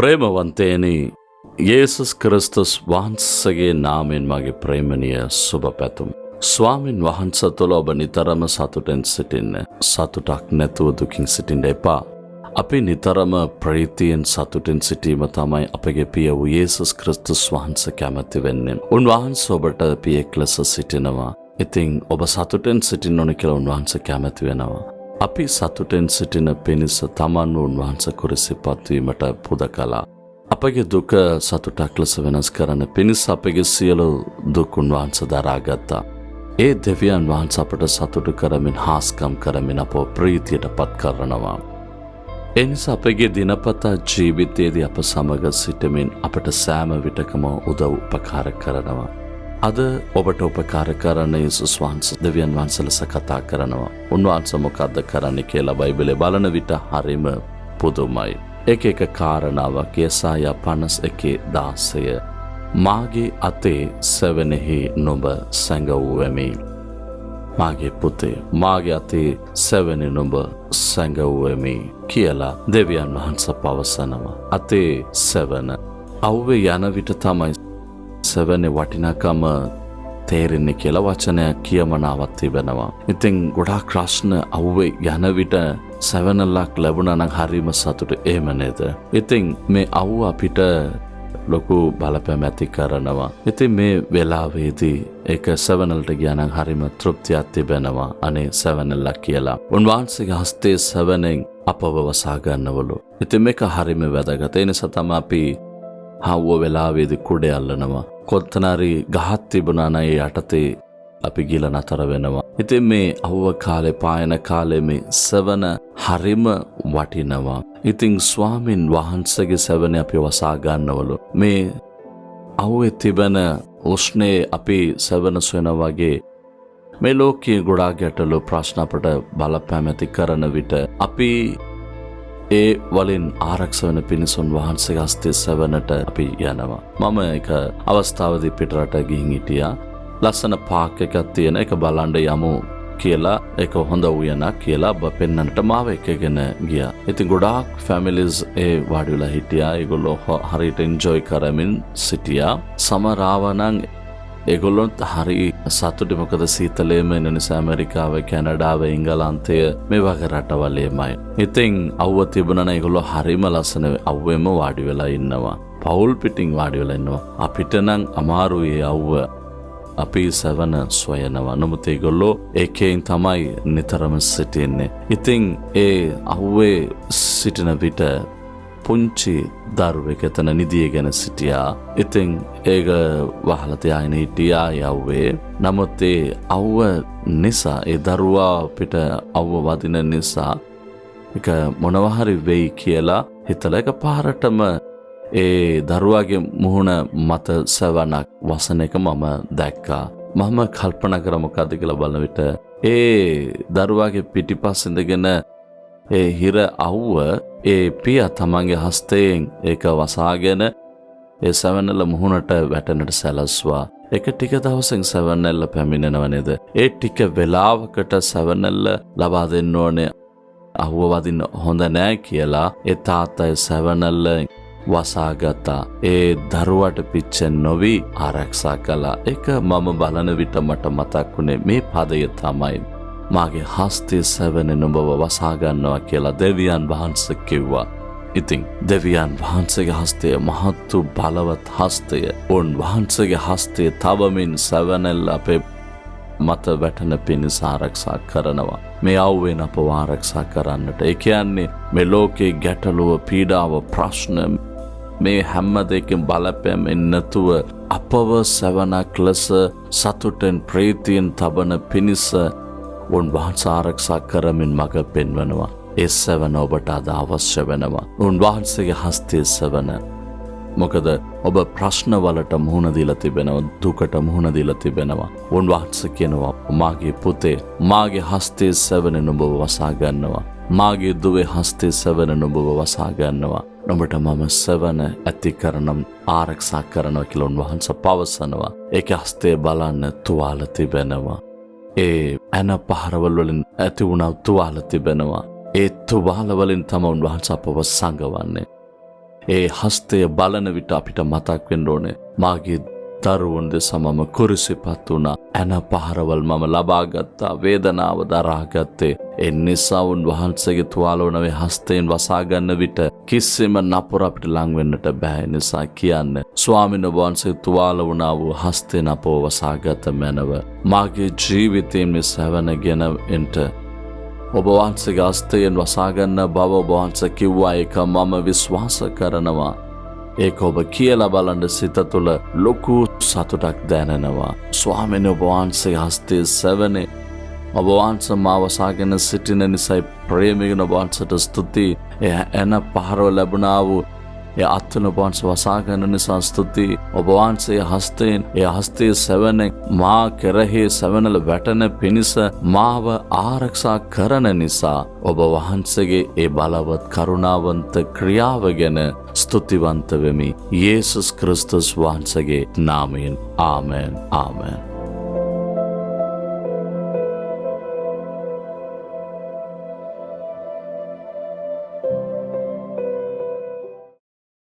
ප්‍රේමවන්තයනි යේසුස් ක්‍රිස්තුස් වහන්සේගේ නාමයෙන් මගේ ප්‍රේමණීය සුබ පැතුම්. ස්වාමින් වහන්සේ තුළ ඔබ නිතරම සතුටෙන් සිටින්න. සතුටක් නැතුව දුකින් සිටින්න එපා. අපි නිතරම ප්‍රීතියෙන් සතුටෙන් සිටීම තමයි අපගේ පිය වූ යේසුස් ක්‍රිස්තුස් වහන්සේ කැමති වෙන්නේ. උන්වහන්සේ ඔබට පියෙක් ලෙස සිටිනවා. ඉතින් ඔබ සතුටෙන් සිටින්න ඕන කියලා උන්වහන්සේ කැමති වෙනවා. අපි සතුටෙන් සිටින පිණිස තමන් උන්වහන්සේ කුරිසිපත් වීමට පුද කළා. අපගේ දුක සතුටක් ලෙස වෙනස් කරන්න පිණිස අපගේ සියලු දුක් උන්වහන්සේ දරාගත්තා. ඒ දෙවියන් වහන්සේ අපට සතුටු කරමින් හාස්කම් කරමින් අපව ප්‍රීතියට පත් කරනවා. ඒ නිසා අපගේ දිනපතා ජීවිතයේදී අප සමග සිටමින් අපට සෑම විටකම උදව් උපකාර කරනවා. අද ඔබට උපකාර කරන යේසුස් වහන්සේ දෙවියන් වහන්සේ ලෙස කතා කරනවා. උන්වහන්සේ මොකද්ද කරන්නේ කියලා බයිබලයේ බලන විට හරිම පුදුමයි. එක කාරණාවක් යෙසායා 51:16 මාගේ අතේ සෙවණෙහි නුඹ සැඟවුවෙමි. මාගේ පුතේ මාගේ අතේ සෙවණේ නුඹ සැඟවුවෙමි කියලා දෙවියන් වහන්සේ පවසනවා. අතේ සෙවණ අවුවේ යන විට තමයි සෙවණේ වටිනාකම තේරෙන්නේ කියලා වචනයක් කියමනාවක් තිබෙනවා. ඉතින් ගොඩාක් ප්‍රශ්න අවුවේ යන විට සෙවණලක් ලැබුණා නම් හරිම සතුට එහෙම නේද? ඉතින් මේ අවුව අපිට ලොකු බලපෑම් ඇති කරනවා. ඉතින් මේ වෙලාවේදී ඒක සෙවණලට ගියා නම් හරිම තෘප්තියක් තිබෙනවා. අනේ සෙවණලක් කියලා. උන්වහන්සේගේ හස්තයේ සෙවණෙන් අපව වසා ගන්නවලු. ඉතින් මේක හරිම වැදගත්. ඒ නිසා තමයි අපි හවුව වෙලාවේදී කුඩ අල්ලනවා. කොත්තනරි ගහක් තිබුණා නම් ඒ යටතේ අපි ගිල නතර වෙනවා. ඉතින් මේ අවුව කාලේ පායන කාලේ මේ සෙවණ හරිම වටිනවා. ඉතින් ස්වාමින් වහන්සේගේ සෙවණ අපි වසා ගන්නවලු. මේ අවුවේ තිබෙන උෂ්ණේ අපි සෙවණ සොයන වගේ මේ ලෝකයේ ගොඩාක් ගැටලු ප්‍රශ්න අපට බලපෑම් ඇති කරන විට අපි ඒ වලින් ආරක්ෂා වෙන පිණිසුන් වහන්සේගේ හස්තයේ සෙවණට අපි යනවා. මම එක අවස්ථාවදී පිටරට ගිහින් හිටියා. ලස්සන පාක් එකක් තියෙන එක බලන්න යමු කියලා ඒක හොඳ උයනක් කියලා පෙන්නන්නට මාව එකගෙන ගියා. ඉතින් ගොඩාක් ෆැමිලිස් ඒ වාඩි වෙලා හිටියා. ඒගොල්ලෝ හරියට එන්ජොයි කරමින් සිටියා. සමරාවනම් ඒගොල්ලොත් හරි සතුටුයි. මොකද සීතලේම එන නිසා ඇමරිකාව, කැනඩාව, එංගලන්තය මේ වගේ රටවලේමයි. ඉතින් අවුව තිබුණා නම් ඒගොල්ලෝ හරිම ලස්සන අවුවෙම වාඩි වෙලා ඉන්නවා. පවුල් පිටින් වාඩි වෙලා ඉන්නවා. අපිට නම් අමාරුයි අවුව. අපි සෙවණ සොයනවා. නමුත් ඒගොල්ලෝ ඒකෙන් තමයි නිතරම සිටින්නේ. ඉතින් ඒ අවුවේ සිටින විට පුංචි දරුවෙක් එතන නිදියගෙන සිටියා. ඉතින් ඒක වහලා තියාගෙන හිටියා යව්වේ. නමුත් ඒ අවුව නිසා ඒ දරුවා පිට අවුව වදින නිසා ඒක මොනවා හරි වෙයි කියලා හිතලා එක පාරටම ඒ දරුවාගේ මුහුණ මත සෙවණක් වසන එක මම දැක්කා. මම කල්පනා කරා මොකද්ද කියලා බලන විට ඒ දරුවාගේ පිටිපස්ස ඉඳගෙන ඒ හිර අවුව ඒ පියා තමන්ගේ හස්තයෙන් ඒක වසාගෙන ඒ සෙවණැල්ල මුහුණට වැටෙන්නට සැලැස්සුවා. ඒක ටික දවසකින් සෙවණැල්ල පැමිණෙනව නේද? ඒ ටික වෙලාවකට සෙවණැල්ල ලබා දෙන්න ඕනේ. අවුව වදින්න හොඳ නෑ කියලා ඒ තාත්තා ඒ සෙවණැල්ල වසාගත්තා. ඒ දරුවට පිච්චෙන් නොවි ආරක්ෂා කළා. ඒක මම බලන විට මට මතක් වුණේ මේ පදය තමයි. මාගේ හස්තයේ සෙවණේ නුඹව වසා ගන්නවා කියලා දෙවියන් වහන්සේ කිව්වා. ඉතින් දෙවියන් වහන්සේගේ හස්තය මහත් බලවත් හස්තය. උන්වහන්සේගේ හස්තය තවමින් සෙවණැල්ල අපේ මත වැටෙන පිණිස ආරක්ෂා කරනවා. මේ අවුවෙන් අපව ආරක්ෂා කරන්නට. ඒ කියන්නේ මේ ලෝකේ ගැටලුව, පීඩාව, ප්‍රශ්න මේ හැම දෙයකින් බලපෑම් නැතුව අපව සෙවණක් ලෙස සතුටෙන් ප්‍රීතියෙන් තබන පිණිස උන්වහන්සේ ආරක්ෂා කරමින් මඟ පෙන්වනවා. ඒ සෙවණ ඔබට අද අවශ්‍ය වෙනවා. උන්වහන්සේගේ හස්තයේ සෙවණ. මොකද ඔබ ප්‍රශ්න වලට මුහුණ දීලා තිබෙනවා, දුකට මුහුණ දීලා තිබෙනවා. උන්වහන්සේ කියනවා මාගේ පුතේ මාගේ හස්තයේ සෙවණ නුඹව වසා ගන්නවා. මාගේ දුවේ හස්තයේ සෙවණ නුඹව වසා ගන්නවා. නුඹට මම සෙවණ ඇති කරනම් ආරක්ෂා කරනවා කියලා උන්වහන්සේ පවසනවා. ඒක හස්තයේ බලන්න තුවාල තිබෙනවා. ඒ ඇන පහරවල් වලින් ඇති වුණා තුවාල තිබෙනවා. ඒ තුවාල වලින් තමයි උන්වහන්සේ අපව සංගවන්නේ. ඒ හස්තය බලන විට අපිට මතක් වෙන්න ඕනේ මාගේ දරුවුන් දෙසමම කුරුසිපත් වුණා. ඇන පහරවල් මම ලබාගත්තා. වේදනාව දරාගත්තේ. ඒ නිසා උන්වහන්සේගේ තුවාල වුණේ හස්තයෙන් වසා ගන්න විට කිසිම නපුර අපිට ලං වෙන්නට බෑ. නිසා කියන්න ස්වාමීන් වහන්සේ තුවාල වුණා වූ හස්තයෙන් අපව වසාගත මැනව. මාගේ ජීවිතයෙන් මේ සැවනගෙන එන්ට ඔබ වහන්සේගේ හස්තයෙන් වසාගන්න බව ඔබ වහන්සේ කිව්වා. ඒක මම විශ්වාස කරනවා. ඒක ඔබ කියලා බලන්න සිත තුළ ලොකු සතුටක් දැනෙනවා. ස්වාමීන් වහන්සේ හස්තයේ සැවනේ ඔබ වහන්සේ මාව වසාගෙන සිටින නිසායි ප්‍රේමයෙන් ඔබ වහන්සේට ස්තුතියි. එන පහරව ලැබුණා වූ ඒ අත්වන ඔබ වහන්සේ වසා ගන්න නිසා ස්තුතියි. ඔබ වහන්සේ හස්තයෙන් ඒ හස්තයේ සැවනේ මා කෙරෙහි සැවනල වැටෙන පිණිස මාව ආරක්ෂා කරන නිසා ඔබ වහන්සේගේ ඒ බලවත් කරුණාවන්ත ක්‍රියාව ගැන ස්තුතිවන්ත වෙමි. යේසුස් ක්‍රිස්තුස් වහන්සේගේ නාමයෙන් ආමෙන් ආමෙන්.